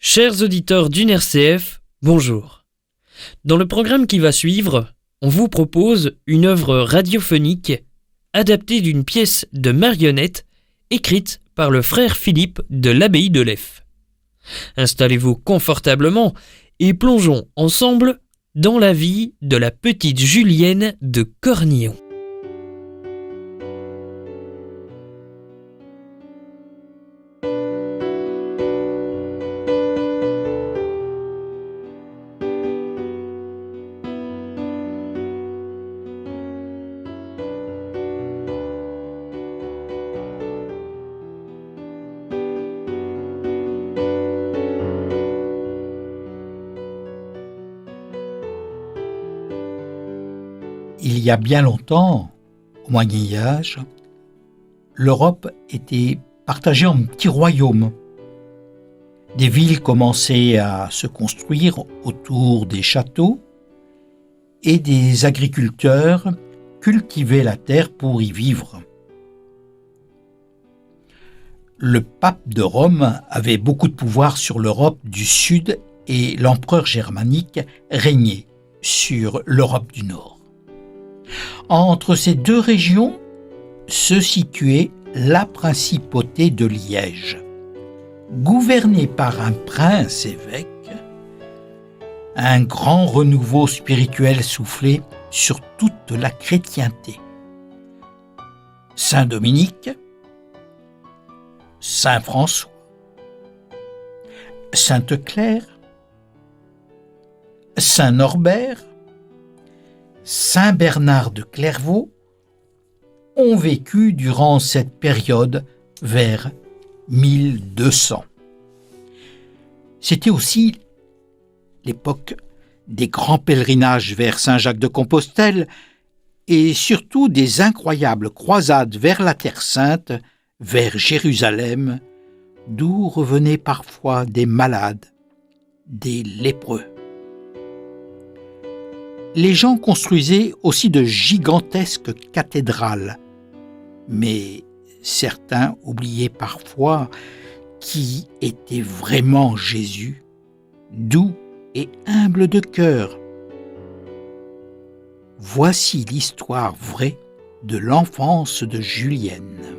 Chers auditeurs d'une RCF, bonjour. Dans le programme qui va suivre, on vous propose une œuvre radiophonique adaptée d'une pièce de marionnette écrite par le frère Philippe de l'abbaye de Leffes. Installez-vous confortablement et plongeons ensemble dans la vie de la petite Julienne de Cornillon. Il y a bien longtemps, au Moyen-Âge, l'Europe était partagée en petits royaumes. Des villes commençaient à se construire autour des châteaux et des agriculteurs cultivaient la terre pour y vivre. Le pape de Rome avait beaucoup de pouvoir sur l'Europe du Sud et l'empereur germanique régnait sur l'Europe du Nord. Entre ces deux régions se situait la principauté de Liège, gouvernée par un prince-évêque. Un grand renouveau spirituel soufflait sur toute la chrétienté. Saint Dominique, Saint François, Sainte Claire, Saint Norbert, Saint Bernard de Clairvaux ont vécu durant cette période vers 1200. C'était aussi l'époque des grands pèlerinages vers Saint-Jacques-de-Compostelle et surtout des incroyables croisades vers la Terre Sainte, vers Jérusalem, d'où revenaient parfois des malades, des lépreux. Les gens construisaient aussi de gigantesques cathédrales, mais certains oubliaient parfois qui était vraiment Jésus, doux et humble de cœur. Voici l'histoire vraie de l'enfance de Julienne.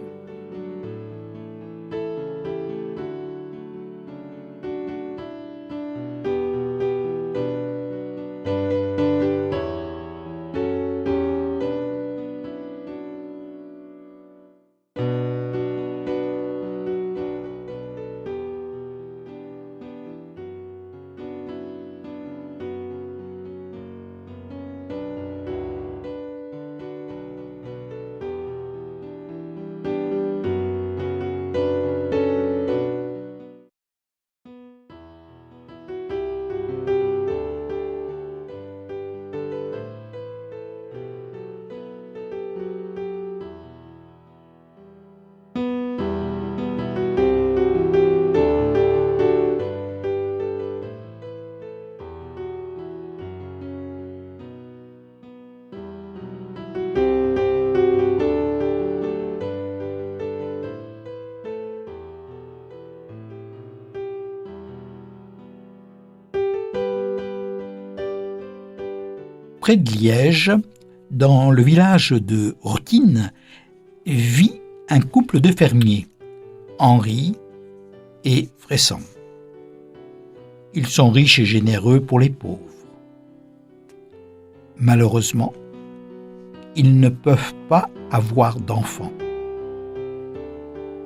Près de Liège, dans le village de Rotine, vit un couple de fermiers, Henri et Fressan. Ils sont riches et généreux pour les pauvres. Malheureusement, ils ne peuvent pas avoir d'enfants.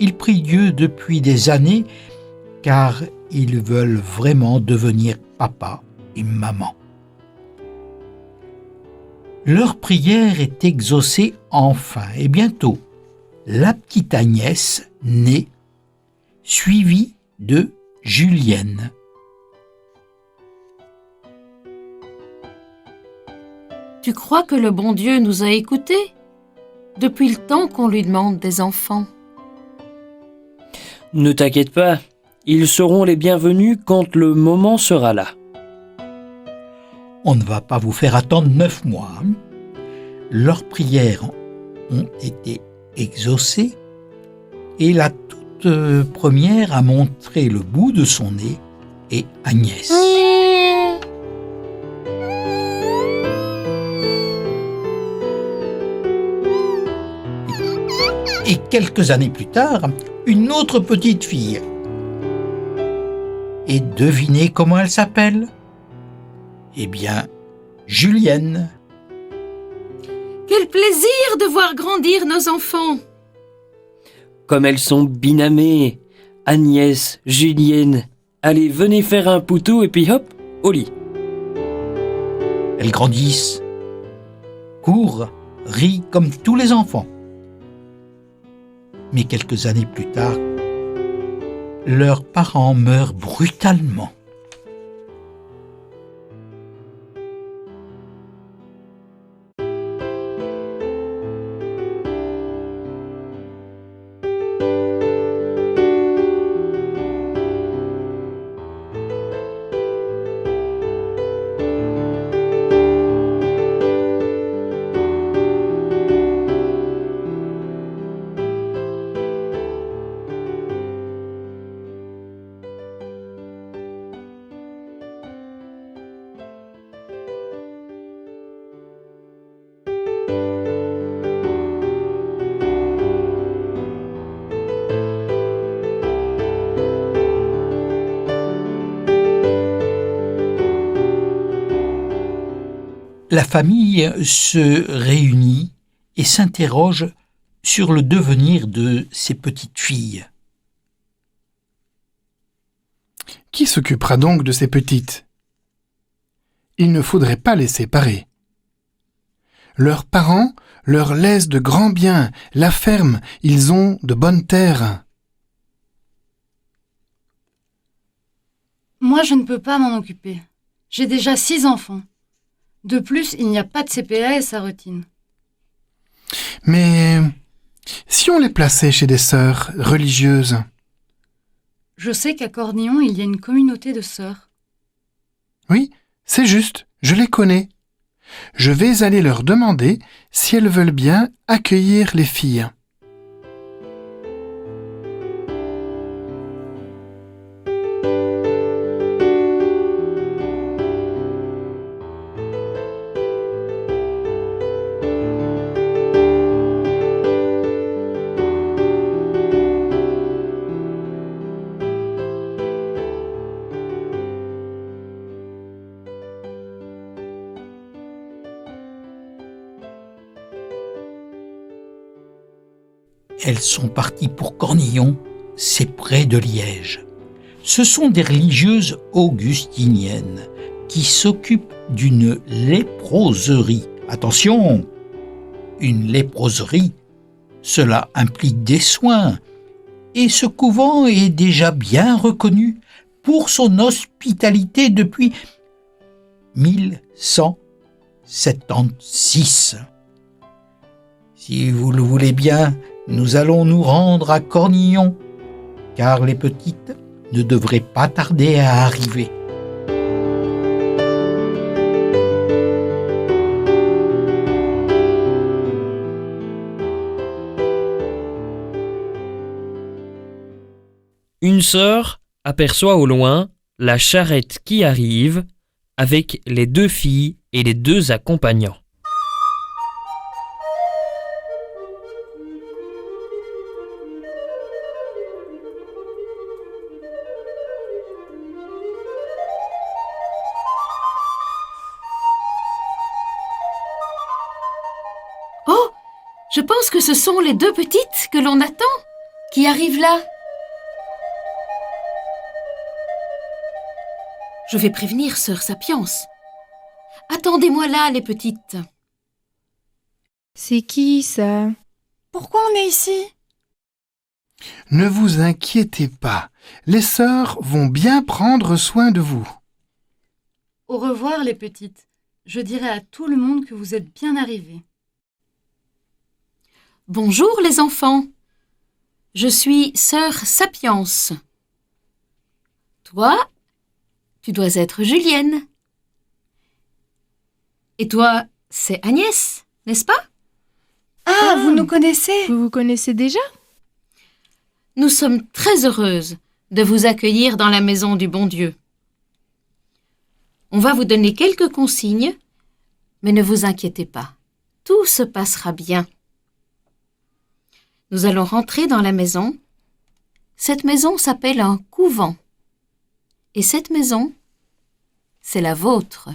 Ils prient Dieu depuis des années car ils veulent vraiment devenir papa et maman. Leur prière est exaucée enfin et bientôt, la petite Agnès naît, suivie de Julienne. Tu crois que le bon Dieu nous a écoutés depuis le temps qu'on lui demande des enfants? Ne t'inquiète pas, ils seront les bienvenus quand le moment sera là. On ne va pas vous faire attendre 9 mois. Leurs prières ont été exaucées et la toute première a montré le bout de son nez et Agnès. Et quelques années plus tard, une autre petite fille. Et devinez comment elle s'appelle ? Eh bien, Julienne. Quel plaisir de voir grandir nos enfants! Comme elles sont binamées, Agnès, Julienne. Allez, venez faire un poutou et puis hop, au lit. Elles grandissent, courent, rient comme tous les enfants. Mais quelques années plus tard, leurs parents meurent brutalement. La famille se réunit et s'interroge sur le devenir de ses petites filles. Qui s'occupera donc de ces petites ? Il ne faudrait pas les séparer. Leurs parents leur laissent de grands biens, la ferme, ils ont de bonnes terres. Moi, je ne peux pas m'en occuper. J'ai déjà 6 enfants. De plus, il n'y a pas de CPAS à Rethines. Mais si on les plaçait chez des sœurs religieuses ? Je sais qu'à Cornillon, il y a une communauté de sœurs. Oui, c'est juste, je les connais. Je vais aller leur demander si elles veulent bien accueillir les filles. Elles sont parties pour Cornillon, c'est près de Liège. Ce sont des religieuses augustiniennes qui s'occupent d'une léproserie. Attention, une léproserie, cela implique des soins. Et ce couvent est déjà bien reconnu pour son hospitalité depuis 1176. Si vous le voulez bien, nous allons nous rendre à Cornillon, car les petites ne devraient pas tarder à arriver. Une sœur aperçoit au loin la charrette qui arrive avec les 2 filles et les 2 accompagnants. Oh, je pense que ce sont les 2 petites que l'on attend, qui arrivent là. Je vais prévenir sœur Sapience. Attendez-moi là, les petites. C'est qui, ça ? Pourquoi on est ici ? Ne vous inquiétez pas, les sœurs vont bien prendre soin de vous. Au revoir, les petites. Je dirai à tout le monde que vous êtes bien arrivées. Bonjour, les enfants. Je suis sœur Sapience. Toi, tu dois être Julienne. Et toi, c'est Agnès, n'est-ce pas ? Ah, vous nous connaissez ? Vous vous connaissez déjà ? Nous sommes très heureuses de vous accueillir dans la maison du bon Dieu. On va vous donner quelques consignes, mais ne vous inquiétez pas, tout se passera bien. Nous allons rentrer dans la maison. Cette maison s'appelle un couvent. Et cette maison, c'est la vôtre.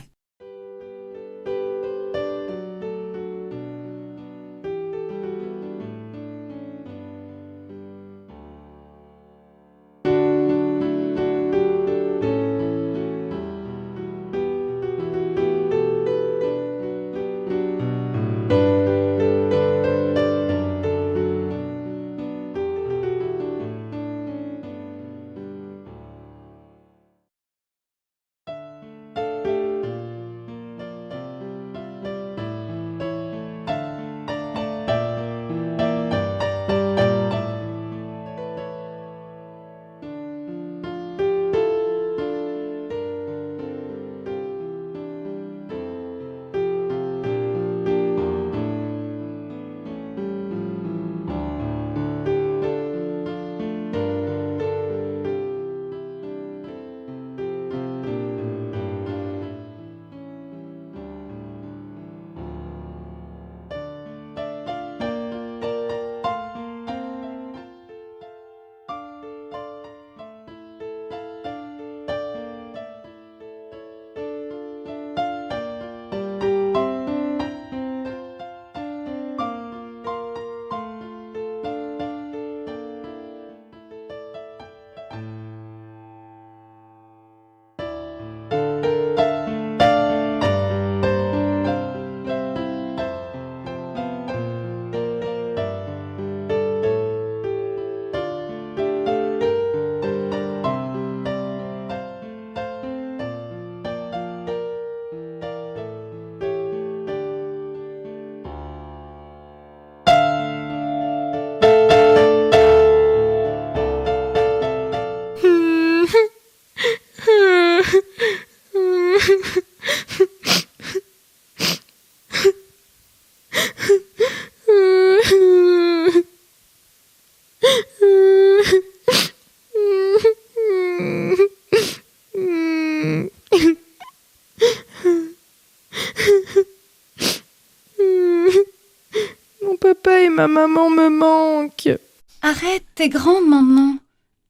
Mon papa et ma maman me manquent. Arrête, t'es grande maintenant.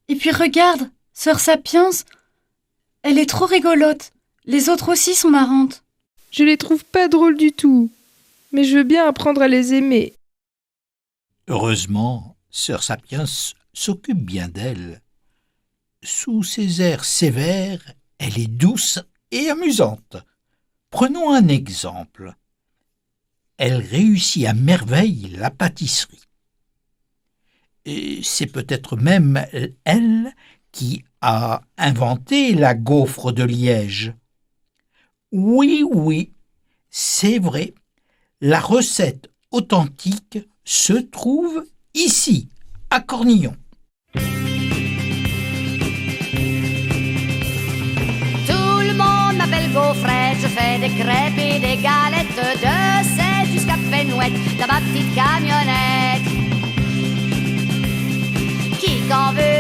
Et puis regarde, sœur Sapiens, elle est trop rigolote. Les autres aussi sont marrantes. Je les trouve pas drôles du tout, mais je veux bien apprendre à les aimer. Heureusement, sœur Sapiens s'occupe bien d'elle. Sous ses airs sévères, elle est douce et amusante. Prenons un exemple. Elle réussit à merveille la pâtisserie. Et c'est peut-être même elle qui a inventé la gaufre de Liège. Oui, c'est vrai, la recette authentique se trouve ici, à Cornillon. Tout le monde m'appelle Gaufrette, je fais des crêpes et des galettes de 7 jusqu'à Penouette dans ma petite camionnette. Qui qu'en veut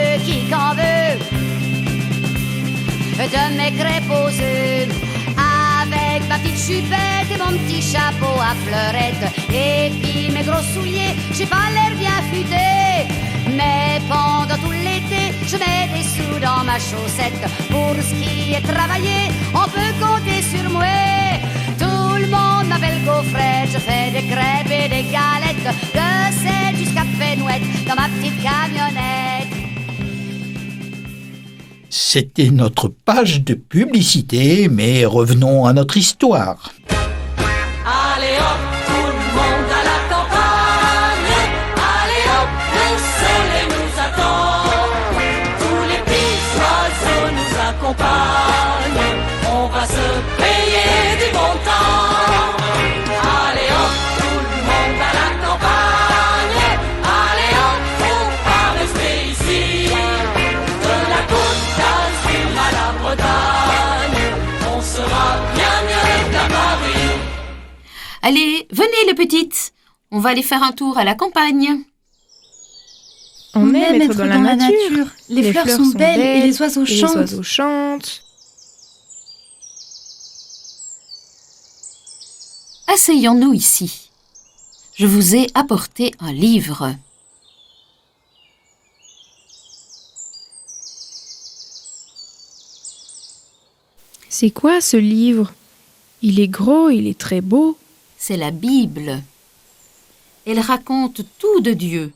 de mes crêpes aux œufs, avec ma petite chupette et mon petit chapeau à fleurettes, et puis mes gros souliers, j'ai pas l'air bien futé, mais pendant tout l'été, je mets des sous dans ma chaussette. Pour ce qui est travaillé, on peut compter sur moi. Tout le monde m'appelle Gaufrette, je fais des crêpes et des galettes de 7 jusqu'à Penouette dans ma petite camionnette. C'était notre page de publicité, mais revenons à notre histoire. Allez hop, tout le monde à la campagne. Allez hop, le soleil nous attend. Tous les petits oiseaux nous accompagnent. On va se payer du bon temps. Allez hop, tout le monde à la campagne. Allez hop, faut pas rester ici. De la Côte d'Azur à la Bretagne, on sera bien mieux qu'à Paris. Allez, venez les petites, on va aller faire un tour à la campagne. On aime être dans la nature. Les fleurs sont belles et les oiseaux et chantent. les oiseaux chantent. asseyons-nous ici. Je vous ai apporté un livre. C'est quoi ce livre? Il est gros, il est très beau. C'est la Bible. Elle raconte tout de Dieu.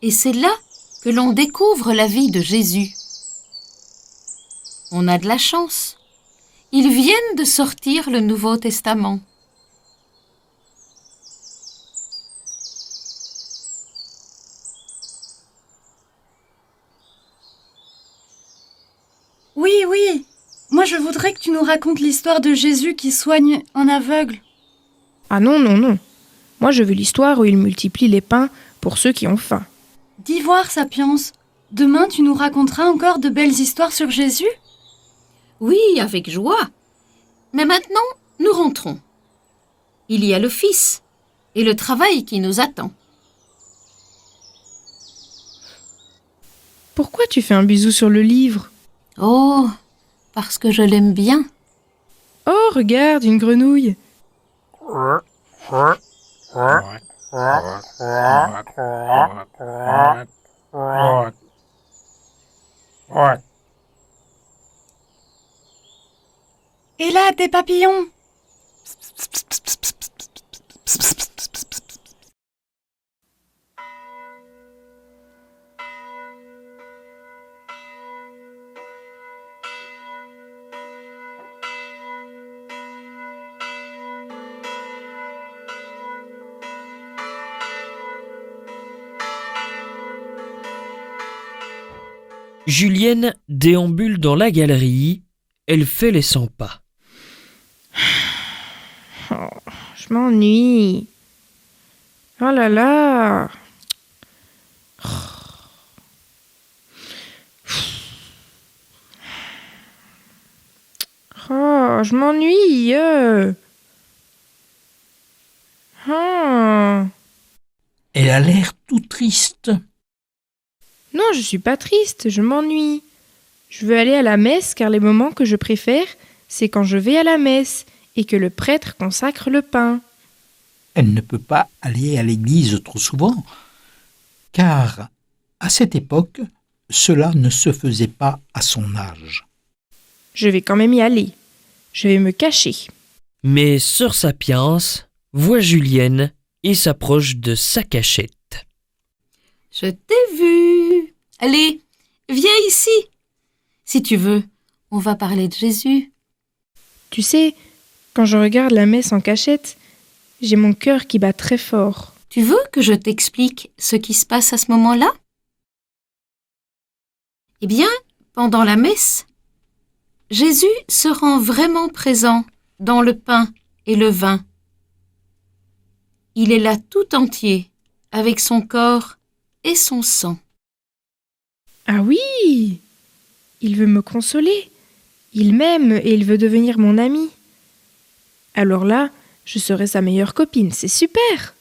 Et c'est là que l'on découvre la vie de Jésus. On a de la chance. Ils viennent de sortir le Nouveau Testament. Oui, oui. Moi, je voudrais que tu nous racontes l'histoire de Jésus qui soigne un aveugle. Ah non, non, non. Moi, je veux l'histoire où il multiplie les pains pour ceux qui ont faim. Dis voir, Sapiens. Demain, tu nous raconteras encore de belles histoires sur Jésus? Oui, avec joie. Mais maintenant, nous rentrons. Il y a le Fils et le travail qui nous attend. Pourquoi tu fais un bisou sur le livre? Oh, parce que je l'aime bien. Oh, regarde, une grenouille. Et là, des papillons. Julienne déambule dans la galerie, elle fait les 100 pas. Oh, je m'ennuie. Oh là là. Oh, je m'ennuie. Oh. Elle a l'air tout triste. Non, je suis pas triste, je m'ennuie. Je veux aller à la messe car les moments que je préfère, c'est quand je vais à la messe et que le prêtre consacre le pain. Elle ne peut pas aller à l'église trop souvent, car à cette époque, cela ne se faisait pas à son âge. Je vais quand même y aller. Je vais me cacher. Mais Sœur Sapiens voit Julienne et s'approche de sa cachette. Je t'ai vu. Allez, viens ici. Si tu veux, on va parler de Jésus. Tu sais, quand je regarde la messe en cachette, j'ai mon cœur qui bat très fort. Tu veux que je t'explique ce qui se passe à ce moment-là? Eh bien, pendant la messe, Jésus se rend vraiment présent dans le pain et le vin. Il est là tout entier, avec son corps et son sang. Ah oui! Il veut me consoler. Il m'aime et il veut devenir mon ami. Alors là, je serai sa meilleure copine, c'est super!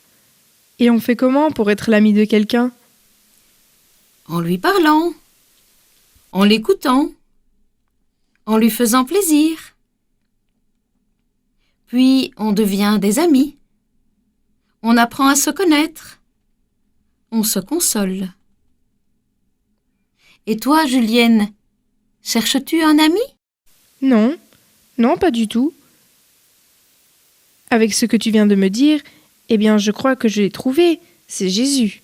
Et on fait comment pour être l'ami de quelqu'un? En lui parlant, en l'écoutant, en lui faisant plaisir. Puis on devient des amis. On apprend à se connaître. On se console. Et toi, Julienne, cherches-tu un ami? Non, non, pas du tout. Avec ce que tu viens de me dire, eh bien, je crois que je l'ai trouvé, c'est Jésus.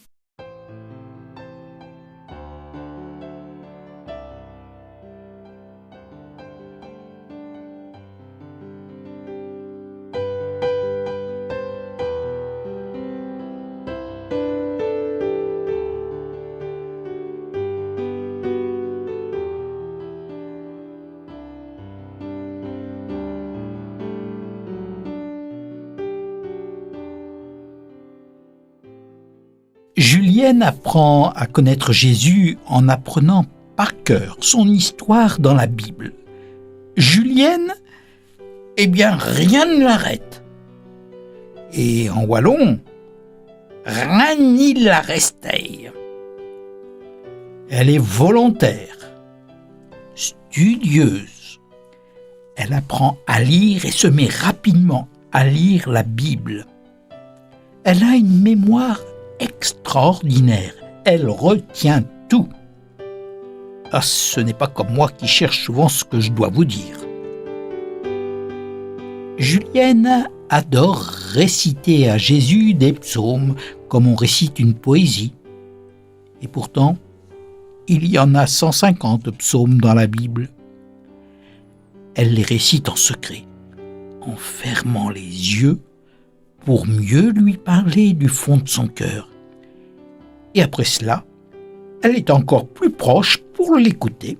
Julienne apprend à connaître Jésus en apprenant par cœur son histoire dans la Bible. Julienne, eh bien, rien ne l'arrête. Et en wallon, rien n'y l'arrêtait. Elle est volontaire, studieuse. Elle apprend à lire et se met rapidement à lire la Bible. Elle a une mémoire extraordinaire. Elle retient tout. Ah, ce n'est pas comme moi qui cherche souvent ce que je dois vous dire. Julienne adore réciter à Jésus des psaumes comme on récite une poésie. Et pourtant, il y en a 150 psaumes dans la Bible. Elle les récite en secret, en fermant les yeux pour mieux lui parler du fond de son cœur. Et après cela, elle est encore plus proche pour l'écouter.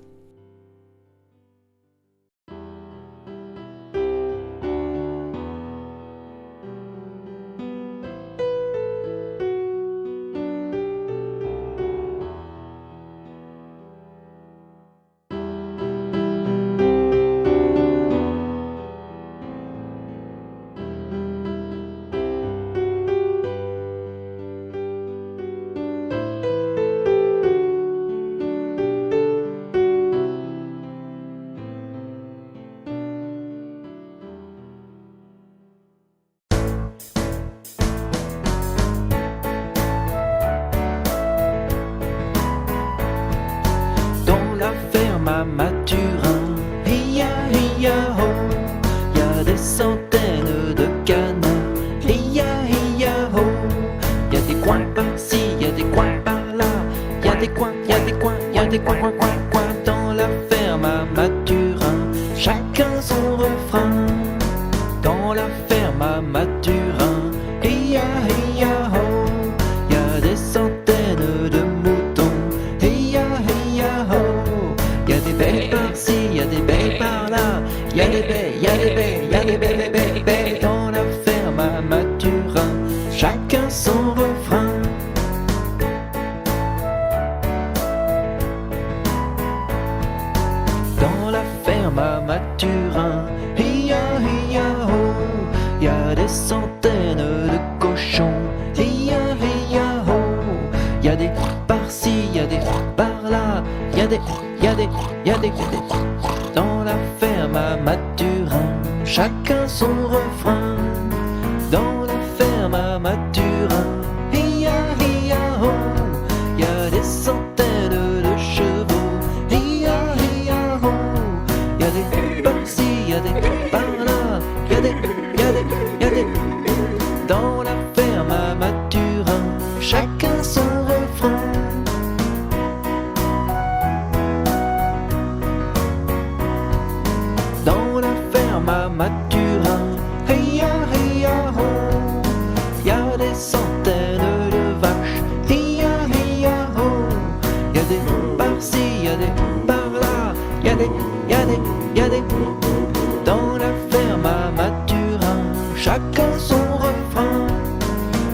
À Mathurin, hi-ya, hi-ya, ho, y a des centaines de canards, hi-ya, hi-ya, ho, y a des coins par-ci, y a des coins par-là, y a des coins, y a des coins, y a des coins, coins, coins, coins dans la ferme à Mathurin, chacun son refrain. Dans la ferme à Mathurin, hi-ya, hi-ya, ho, y a des centaines de moutons, hi-ya, hi-ya, ho. Y'a des baies par-ci, y'a des baies par-là, y'a des baies, y'a des baies, y'a des baies, baies, baies dans la ferme à Mathurin, chacun son refrain. Dans la ferme à Mathurin, hi-ya, hi-ya, ho, y'a des centaines de cochons, hi-ya, hi-ya, ho, y'a des par-ci, y'a des par-là, y'a des dans la ferme à Mathurin, chacun son refrain. Dans la ferme à Mathurin, hi-ya, hi-ya, ho, y'a des centaines de chevaux, hi-ya, hi-ya, ho, y'a des par-ci, y'a des par-là, y'a des dans la ferme à Mathurin, chacun son refrain. Dans la ferme à Mathurin, hi-ya, hi-ya, ho, y'a des centaines de vaches, hi-ya, hi-ya, ho, y'a des par-ci, y'a des par-là, y'a des dans la ferme à Mathurin, chacun son refrain.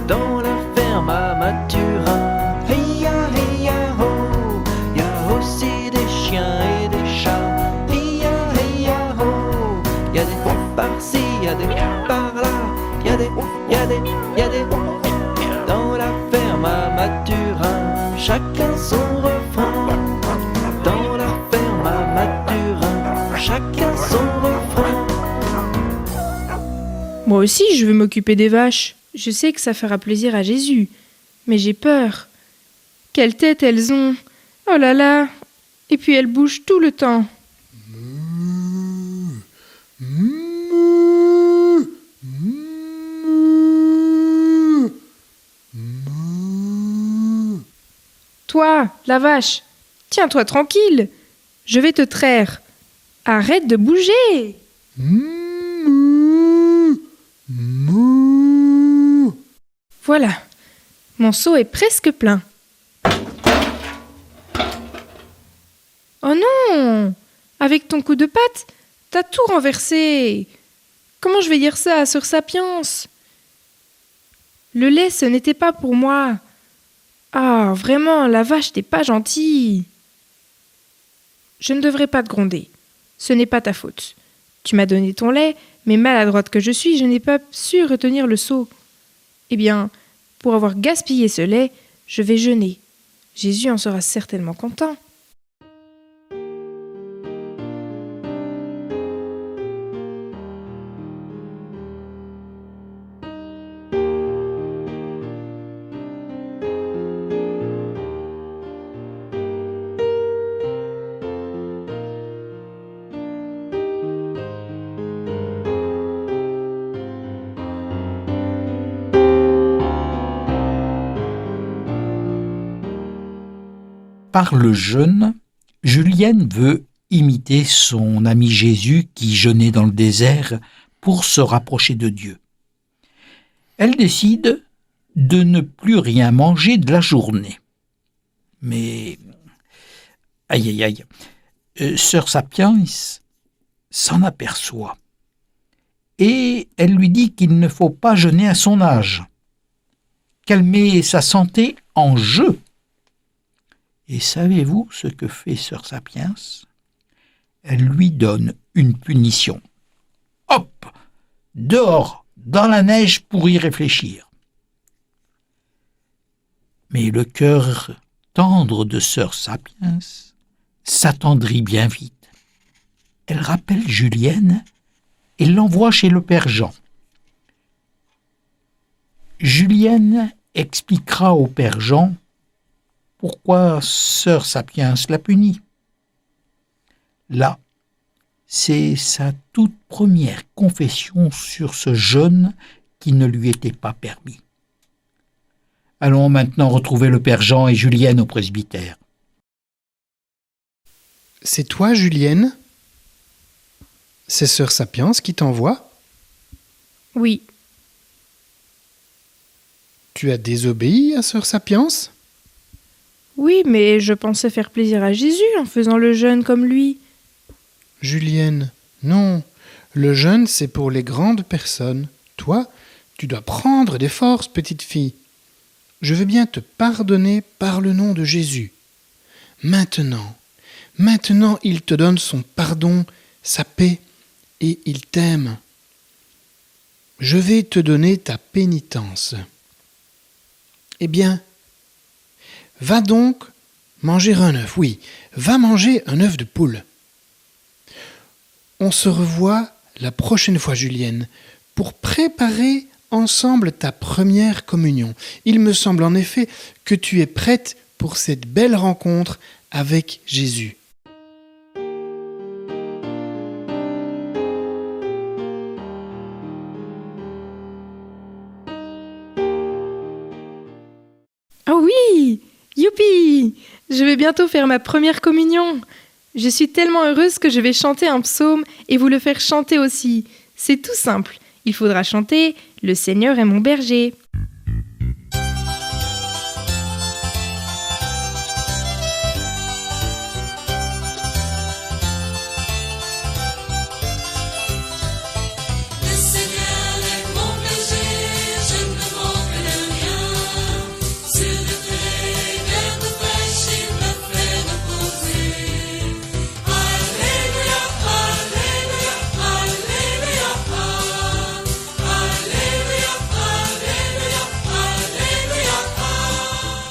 Dans la ferme à Mathurin, hi-ya, hi-ya, ho, y'a aussi des chiens et des chats, hi-ya, hi-ya, ho, y'a des par-ci, y'a des par-là, y'a des dans la ferme à Mathurin, chacun son refrain. Dans la ferme à Mathurin, chacun son refrain. Moi aussi, je veux m'occuper des vaches. Je sais que ça fera plaisir à Jésus. Mais j'ai peur. Quelle tête elles ont! Oh là là! Et puis elles bougent tout le temps. Toi, la vache, tiens-toi tranquille. Je vais te traire. Arrête de bouger. Voilà, mon seau est presque plein. Oh non! Avec ton coup de patte, t'as tout renversé. Comment je vais dire ça à Sœur Sapiens? Le lait, ce n'était pas pour moi. Ah, vraiment, la vache, t'es pas gentille. Je ne devrais pas te gronder. Ce n'est pas ta faute. Tu m'as donné ton lait, mais maladroite que je suis, je n'ai pas su retenir le seau. Eh bien, pour avoir gaspillé ce lait, je vais jeûner. Jésus en sera certainement content. Par le jeûne, Julienne veut imiter son ami Jésus qui jeûnait dans le désert pour se rapprocher de Dieu. Elle décide de ne plus rien manger de la journée. Mais, aïe aïe aïe, Sœur Sapiens s'en aperçoit. Et elle lui dit qu'il ne faut pas jeûner à son âge, qu'elle met sa santé en jeu. Et savez-vous ce que fait Sœur Sapiens ? Elle lui donne une punition. Hop ! Dehors, dans la neige pour y réfléchir. Mais le cœur tendre de Sœur Sapiens s'attendrit bien vite. Elle rappelle Julienne et l'envoie chez le Père Jean. Julienne expliquera au Père Jean pourquoi Sœur Sapiens la punit. Là, c'est sa toute première confession sur ce jeûne qui ne lui était pas permis. Allons maintenant retrouver le Père Jean et Julienne au presbytère. C'est toi, Julienne ? C'est Sœur Sapiens qui t'envoie ? Oui. Tu as désobéi à Sœur Sapiens ? Oui, mais je pensais faire plaisir à Jésus en faisant le jeûne comme lui. Julienne, non. Le jeûne, c'est pour les grandes personnes. Toi, tu dois prendre des forces, petite fille. Je veux bien te pardonner par le nom de Jésus. Maintenant, il te donne son pardon, sa paix, et il t'aime. Je vais te donner ta pénitence. Eh bien, va donc manger un œuf, oui, va manger un œuf de poule. On se revoit la prochaine fois, Julienne, pour préparer ensemble ta première communion. Il me semble en effet que tu es prête pour cette belle rencontre avec Jésus. Oh oui! Youpi! Je vais bientôt faire ma première communion. Je suis tellement heureuse que je vais chanter un psaume et vous le faire chanter aussi. C'est tout simple. Il faudra chanter « Le Seigneur est mon berger ».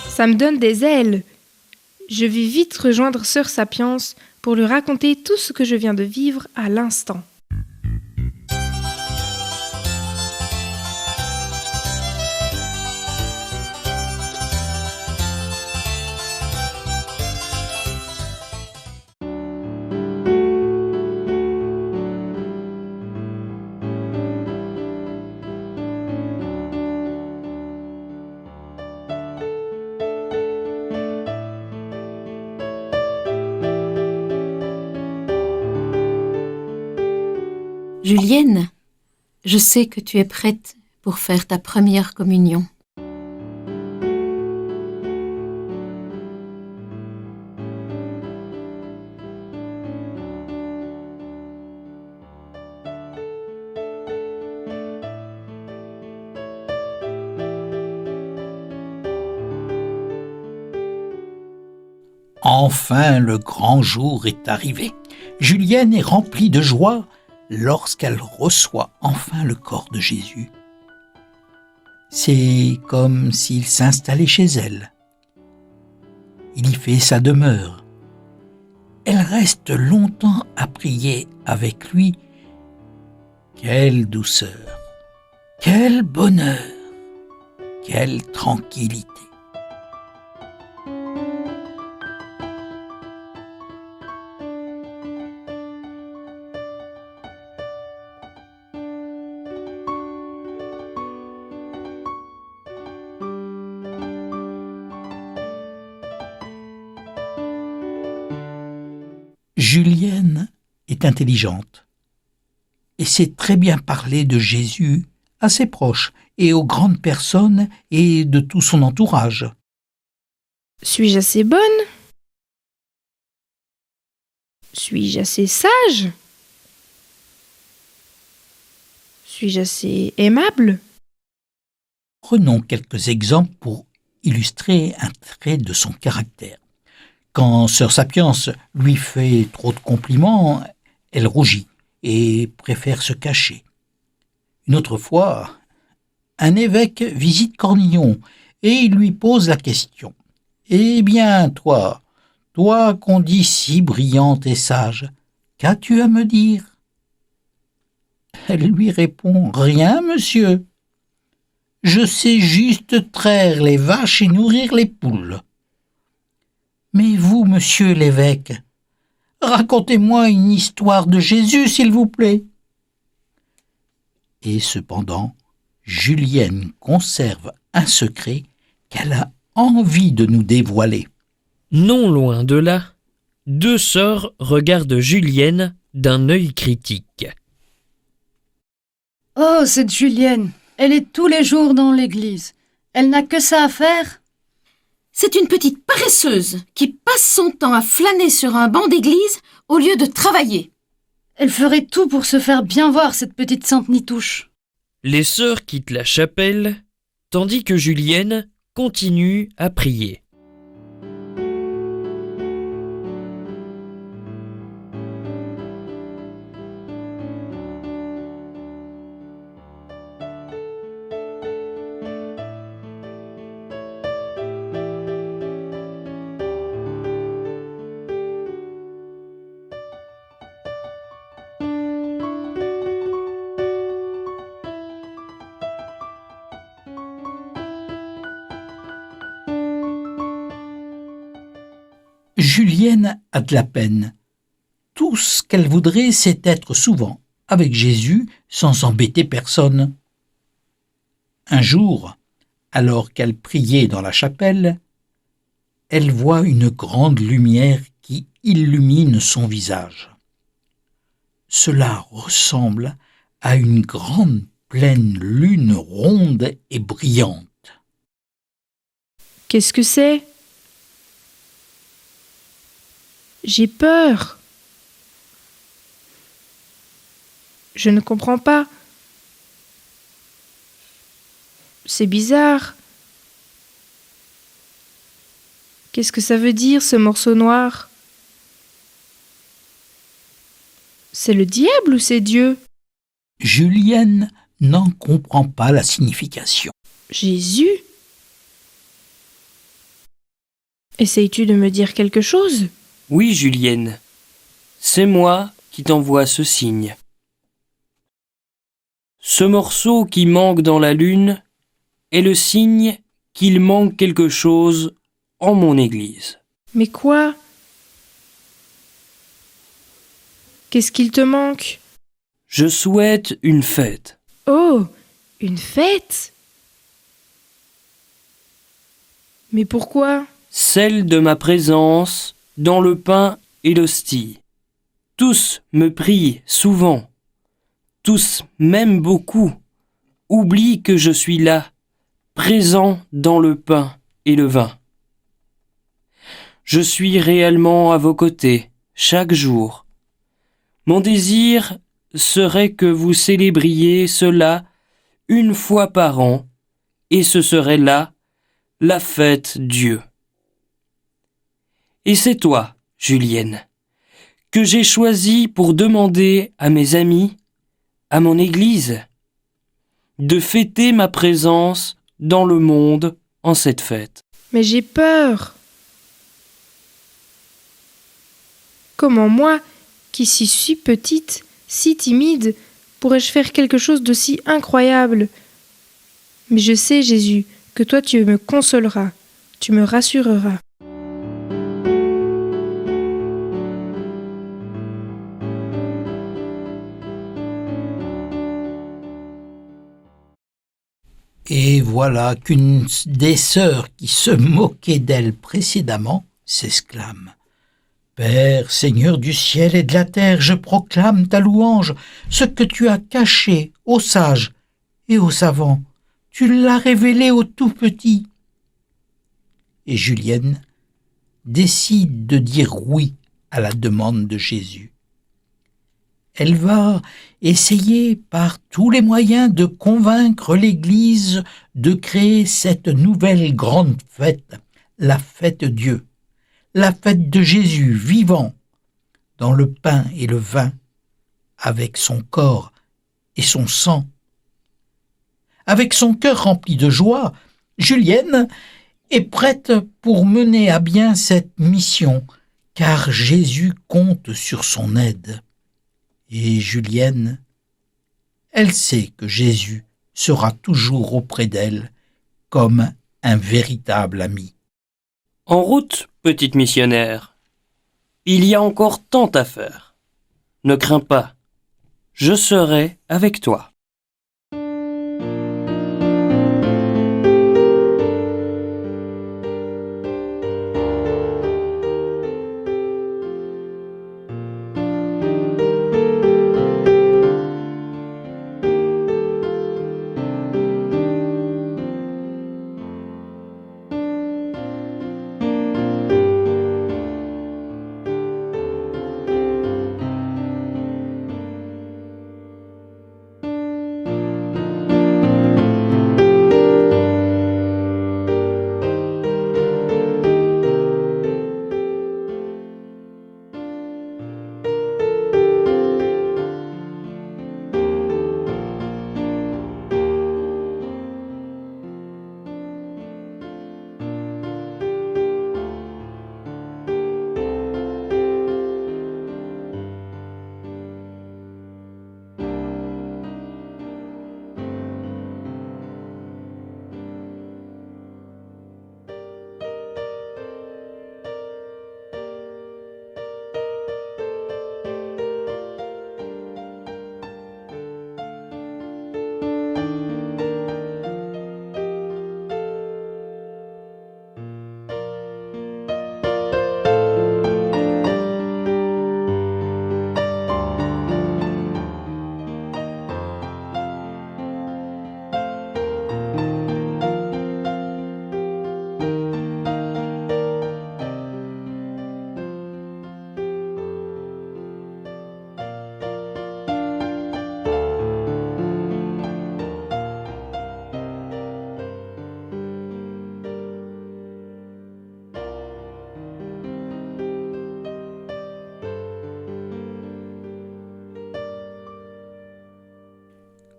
Ça me donne des ailes. Je vais vite rejoindre Sœur Sapiens pour lui raconter tout ce que je viens de vivre à l'instant. Julienne, je sais que tu es prête pour faire ta première communion. Enfin, le grand jour est arrivé. Julienne est remplie de joie lorsqu'elle reçoit enfin le corps de Jésus. C'est comme s'il s'installait chez elle. Il y fait sa demeure. Elle reste longtemps à prier avec lui. Quelle douceur, quel bonheur, quelle tranquillité. Julienne est intelligente et sait très bien parler de Jésus à ses proches et aux grandes personnes et de tout son entourage. Suis-je assez bonne? Suis-je assez sage? Suis-je assez aimable? Prenons quelques exemples pour illustrer un trait de son caractère. Quand sœur Sapience lui fait trop de compliments, elle rougit et préfère se cacher. Une autre fois, un évêque visite Cornillon et il lui pose la question. « Eh bien, toi qu'on dit si brillante et sage, qu'as-tu à me dire ?» Elle lui répond « Rien, monsieur. Je sais juste traire les vaches et nourrir les poules. » « Mais vous, monsieur l'évêque, racontez-moi une histoire de Jésus, s'il vous plaît. » Et cependant, Julienne conserve un secret qu'elle a envie de nous dévoiler. Non loin de là, deux sœurs regardent Julienne d'un œil critique. Oh, cette Julienne, elle est tous les jours dans l'église. Elle n'a que ça à faire. C'est une petite paresseuse qui passe son temps à flâner sur un banc d'église au lieu de travailler. Elle ferait tout pour se faire bien voir, cette petite sainte Nitouche. Les sœurs quittent la chapelle, tandis que Julienne continue à prier. Julienne a de la peine. Tout ce qu'elle voudrait, c'est être souvent avec Jésus sans embêter personne. Un jour, alors qu'elle priait dans la chapelle, elle voit une grande lumière qui illumine son visage. Cela ressemble à une grande pleine lune ronde et brillante. Qu'est-ce que c'est? J'ai peur. Je ne comprends pas. C'est bizarre. Qu'est-ce que ça veut dire, ce morceau noir? C'est le diable ou c'est Dieu? Julienne n'en comprend pas la signification. Jésus? Essayes-tu de me dire quelque chose? Oui, Julienne, c'est moi qui t'envoie ce signe. Ce morceau qui manque dans la lune est le signe qu'il manque quelque chose en mon église. Mais quoi? Qu'est-ce qu'il te manque? Je souhaite une fête. Oh, une fête? Mais pourquoi? Celle de ma présence dans le pain et l'hostie. Tous me prient souvent, tous m'aiment beaucoup, oublient que je suis là, présent dans le pain et le vin. Je suis réellement à vos côtés, chaque jour. Mon désir serait que vous célébriez cela une fois par an, et ce serait là la fête Dieu. Et c'est toi, Julienne, que j'ai choisi pour demander à mes amis, à mon église, de fêter ma présence dans le monde en cette fête. Mais j'ai peur. Comment moi, qui suis si petite, si timide, pourrais-je faire quelque chose de si incroyable? Mais je sais, Jésus, que toi tu me consoleras, tu me rassureras. Et voilà qu'une des sœurs qui se moquait d'elle précédemment s'exclame. Père, Seigneur du ciel et de la terre, je proclame ta louange, ce que tu as caché aux sages et aux savants, tu l'as révélé aux tout petits. Et Julienne décide de dire oui à la demande de Jésus. Elle va essayer par tous les moyens de convaincre l'Église de créer cette nouvelle grande fête, la fête Dieu, la fête de Jésus vivant dans le pain et le vin, avec son corps et son sang. Avec son cœur rempli de joie, Julienne est prête pour mener à bien cette mission, car Jésus compte sur son aide. Et Julienne, elle sait que Jésus sera toujours auprès d'elle comme un véritable ami. En route, petite missionnaire. Il y a encore tant à faire. Ne crains pas, je serai avec toi.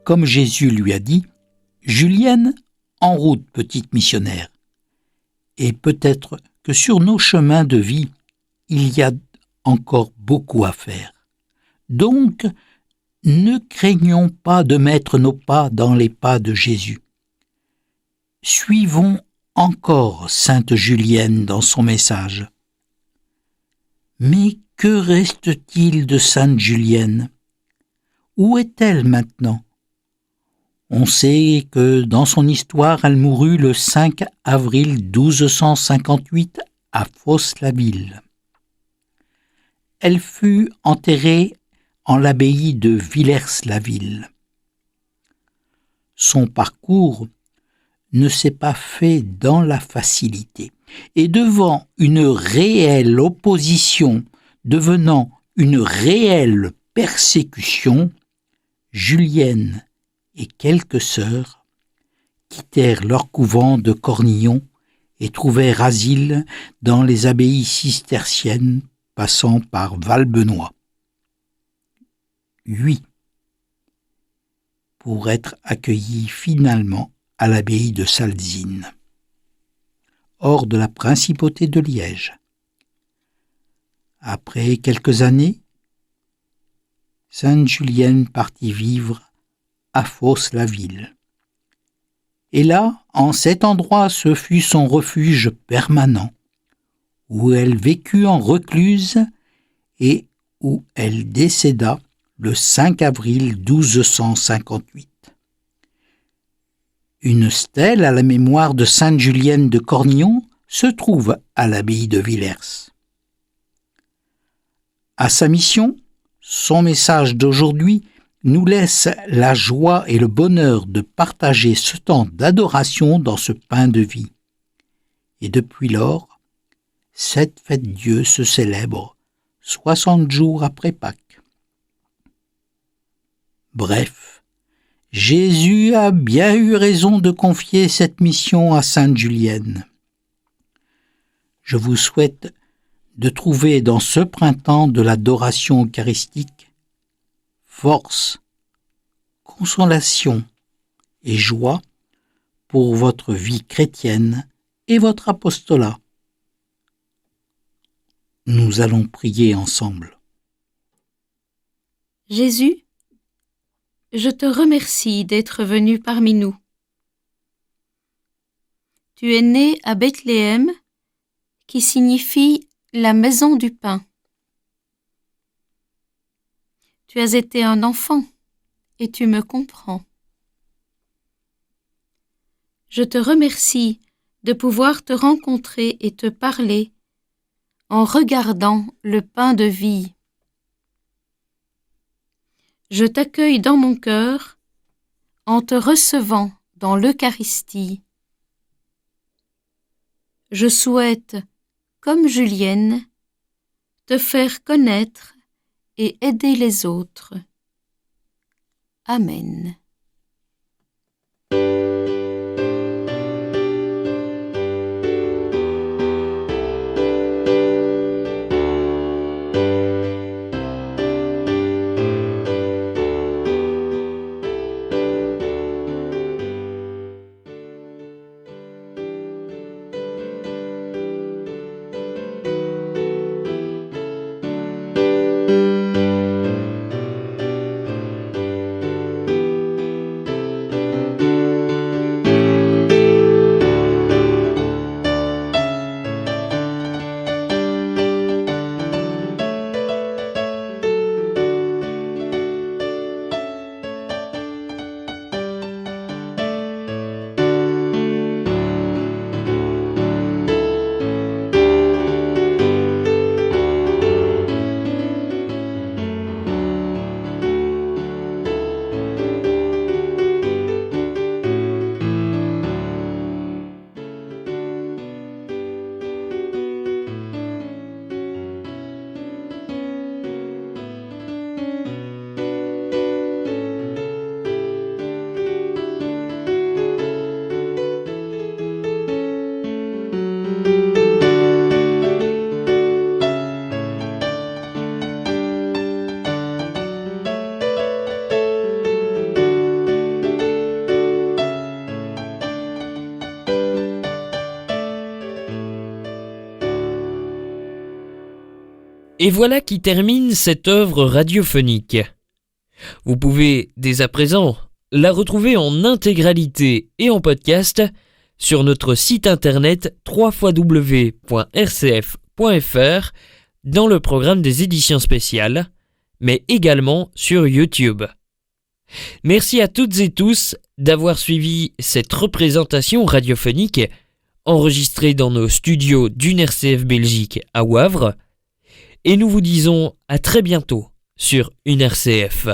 Comme Jésus lui a dit, Julienne, en route, petite missionnaire. Et peut-être que sur nos chemins de vie, il y a encore beaucoup à faire. Donc, ne craignons pas de mettre nos pas dans les pas de Jésus. Suivons encore Sainte Julienne dans son message. Mais que reste-t-il de Sainte Julienne? Où est-elle maintenant? On sait que dans son histoire, elle mourut le 5 avril 1258 à Fos-la-Ville. Elle fut enterrée en l'abbaye de Villers-la-Ville. Son parcours ne s'est pas fait dans la facilité, et devant une réelle opposition devenant une réelle persécution, Julienne et quelques sœurs quittèrent leur couvent de Cornillon et trouvèrent asile dans les abbayes cisterciennes passant par Val-Benoît. 8. Pour être accueillis finalement à l'abbaye de Salzine, hors de la principauté de Liège. Après quelques années, Sainte Julienne partit vivre à Fos-la-Ville. Et là, en cet endroit, ce fut son refuge permanent, où elle vécut en recluse et où elle décéda le 5 avril 1258. Une stèle à la mémoire de Sainte Julienne de Cornillon se trouve à l'abbaye de Villers. À sa mission, son message d'aujourd'hui nous laisse la joie et le bonheur de partager ce temps d'adoration dans ce pain de vie. Et depuis lors, cette fête Dieu se célèbre 60 jours après Pâques. Bref, Jésus a bien eu raison de confier cette mission à Sainte Julienne. Je vous souhaite de trouver dans ce printemps de l'adoration eucharistique force, consolation et joie pour votre vie chrétienne et votre apostolat. Nous allons prier ensemble. Jésus, je te remercie d'être venu parmi nous. Tu es né à Bethléem, qui signifie la maison du pain. Tu as été un enfant et tu me comprends. Je te remercie de pouvoir te rencontrer et te parler en regardant le pain de vie. Je t'accueille dans mon cœur en te recevant dans l'Eucharistie. Je souhaite, comme Julienne, te faire connaître et aider les autres. Amen. Et voilà qui termine cette œuvre radiophonique. Vous pouvez dès à présent la retrouver en intégralité et en podcast sur notre site internet www.rcf.fr dans le programme des éditions spéciales, mais également sur YouTube. Merci à toutes et tous d'avoir suivi cette représentation radiophonique enregistrée dans nos studios d'UNRCF Belgique à Wavre. Et nous vous disons à très bientôt sur UNRCF.